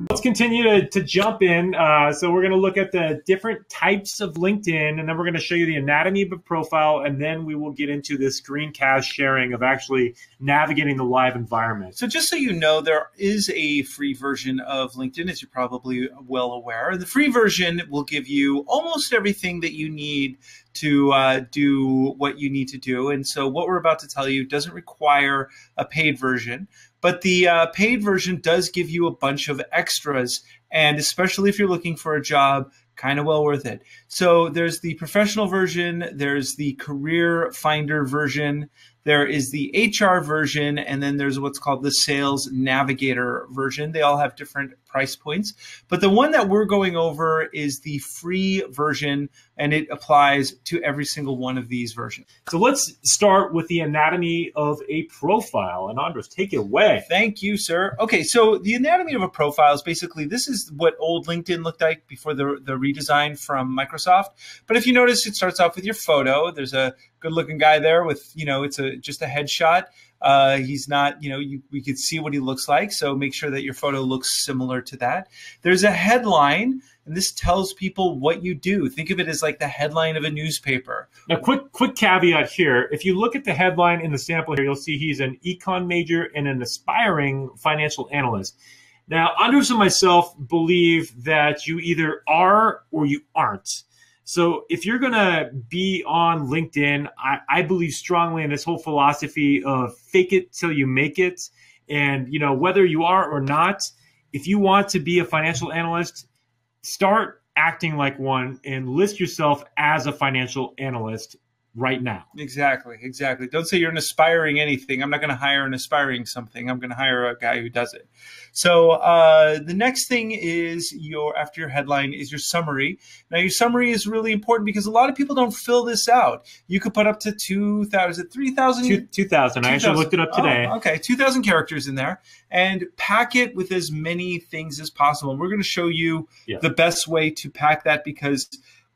Let's continue to jump in. So we're going to look at the different types of LinkedIn, and then we're going to show you the anatomy of a profile, and then we will get into the screencast sharing of actually navigating the live environment. So just so you know, there is a free version of LinkedIn, as you're probably well aware. The free version will give you almost everything that you need to do what you need to do. And so what we're about to tell you doesn't require a paid version, but the paid version does give you a bunch of extras. And especially if you're looking for a job, kind of well worth it. So there's the professional version, there's the career finder version, there is the HR version, and then there's what's called the sales navigator version. They all have different price points, but the one that we're going over is the free version, and it applies to every single one of these versions. So let's start with the anatomy of a profile. And Andres, take it away. Thank you, sir. Okay, so the anatomy of a profile is basically, this is what old LinkedIn looked like before the redesign from Microsoft. But if you notice, it starts off with your photo. There's a good-looking guy there with, it's just a headshot. He's not, we could see what he looks like. So make sure that your photo looks similar to that. There's a headline, and this tells people what you do. Think of it as like the headline of a newspaper. Now, quick caveat here. If you look at the headline in the sample here, you'll see he's an econ major and an aspiring financial analyst. Now, Andres and myself believe that you either are or you aren't. So if you're going to be on LinkedIn, I believe strongly in this whole philosophy of fake it till you make it. And, whether you are or not, if you want to be a financial analyst, start acting like one and list yourself as a financial analyst right now. Exactly. Don't say you're an aspiring anything. I'm not going to hire an aspiring something. I'm going to hire a guy who does it. So the next thing is after your headline is your summary. Now your summary is really important because a lot of people don't fill this out. You could put up to 2,000, 3,000? 2,000. I actually looked it up today. Oh, okay, 2,000 characters in there, and pack it with as many things as possible. And we're going to show you the best way to pack that, because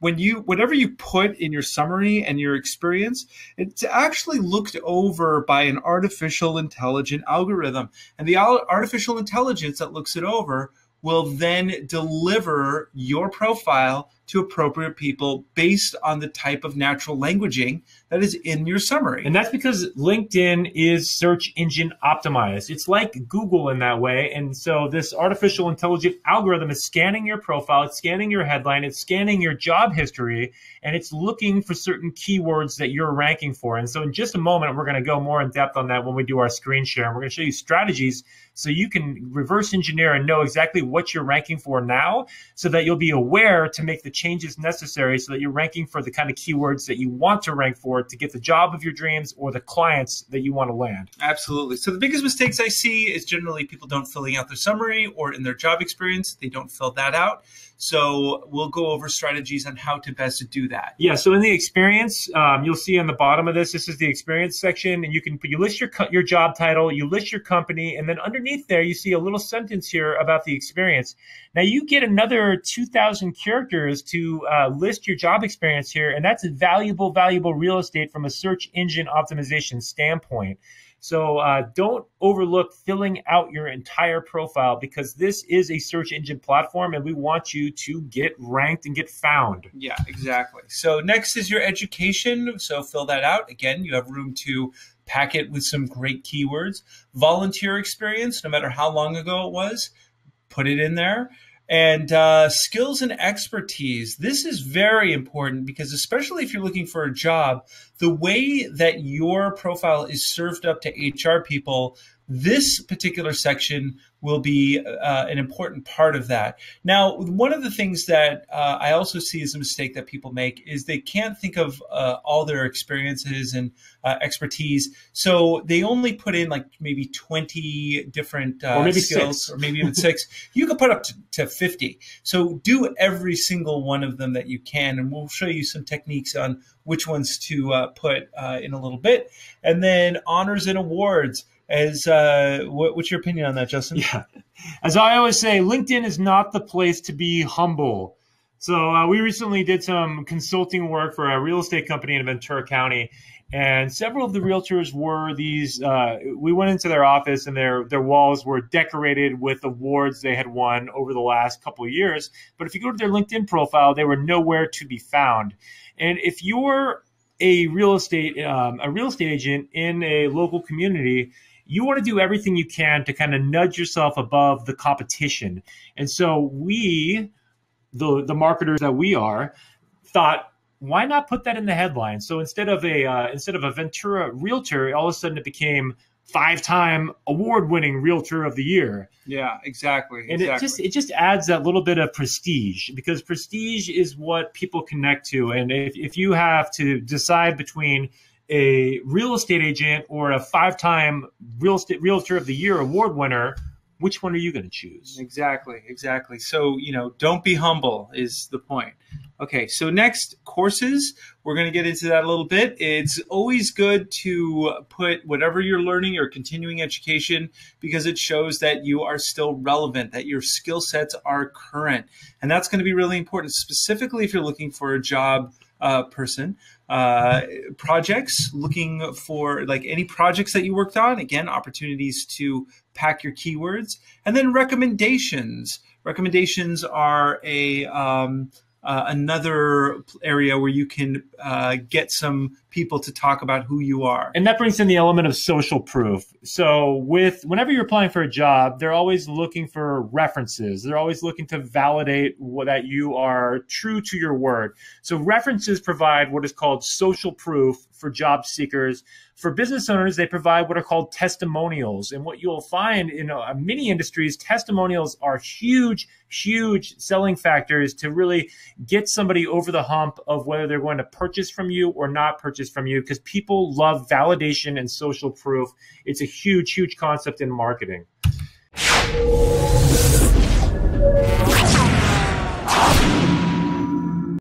whatever you put in your summary and your experience, it's actually looked over by an artificial intelligent algorithm. And the artificial intelligence that looks it over will then deliver your profile to appropriate people based on the type of natural languaging that is in your summary. And that's because LinkedIn is search engine optimized. It's like Google in that way. And so this artificial intelligent algorithm is scanning your profile, it's scanning your headline, it's scanning your job history, and it's looking for certain keywords that you're ranking for. And so in just a moment, we're going to go more in depth on that when we do our screen share. And we're going to show you strategies so you can reverse engineer and know exactly what you're ranking for now, so that you'll be aware to make the changes necessary so that you're ranking for the kind of keywords that you want to rank for to get the job of your dreams or the clients that you want to land. Absolutely. So the biggest mistakes I see is generally people don't filling out their summary, or in their job experience, they don't fill that out. So we'll go over strategies on how to best do that. Yeah. So in the experience, you'll see on the bottom of this is the experience section, and you list your job title, you list your company, and then underneath there you see a little sentence here about the experience. Now you get another 2,000 characters to list your job experience here, and that's valuable real estate from a search engine optimization standpoint. So don't overlook filling out your entire profile, because this is a search engine platform and we want you to get ranked and get found. Yeah, exactly. So next is your education. So fill that out. Again, you have room to pack it with some great keywords. Volunteer experience, no matter how long ago it was, put it in there. And skills and expertise. This is very important because especially if you're looking for a job, the way that your profile is served up to HR people, this particular section will be an important part of that. Now, one of the things that I also see as a mistake that people make is they can't think of all their experiences and expertise. So they only put in like maybe 20 different or maybe skills, 6. or maybe even 6. You could put up to 50. So do every single one of them that you can, and we'll show you some techniques on which ones to put in a little bit. And then honors and awards. What's your opinion on that, Justin? Yeah. As I always say, LinkedIn is not the place to be humble. So we recently did some consulting work for a real estate company in Ventura County, And several of the realtors were these, we went into their office and their walls were decorated with awards they had won over the last couple of years. But if you go to their LinkedIn profile, they were nowhere to be found. And if you're a real estate agent in a local community, you want to do everything you can to kind of nudge yourself above the competition. And so we, the marketers that we are, thought, why not put that in the headline? So instead of a Ventura realtor, all of a sudden it became 5-time award-winning realtor of the year. Yeah, exactly. And it just adds that little bit of prestige, because prestige is what people connect to. And if you have to decide between a real estate agent or a 5-time realtor of the year award winner, which one are you going to choose? Exactly. So, don't be humble is the point. Okay, so next, courses. We're going to get into that a little bit. It's always good to put whatever you're learning or continuing education, because it shows that you are still relevant, that your skill sets are current. And that's going to be really important, specifically if you're looking for a job person. Projects, looking for like any projects that you worked on, again, opportunities to pack your keywords. And then recommendations. Recommendations are another area where you can get some people to talk about who you are. And that brings in the element of social proof. So whenever you're applying for a job, they're always looking for references. They're always looking to validate that you are true to your word. So references provide what is called social proof for job seekers. For business owners, they provide what are called testimonials. And what you'll find in many industries, testimonials are huge selling factors to really get somebody over the hump of whether they're going to purchase from you or not purchase from you, because people love validation and social proof. It's a huge concept in marketing.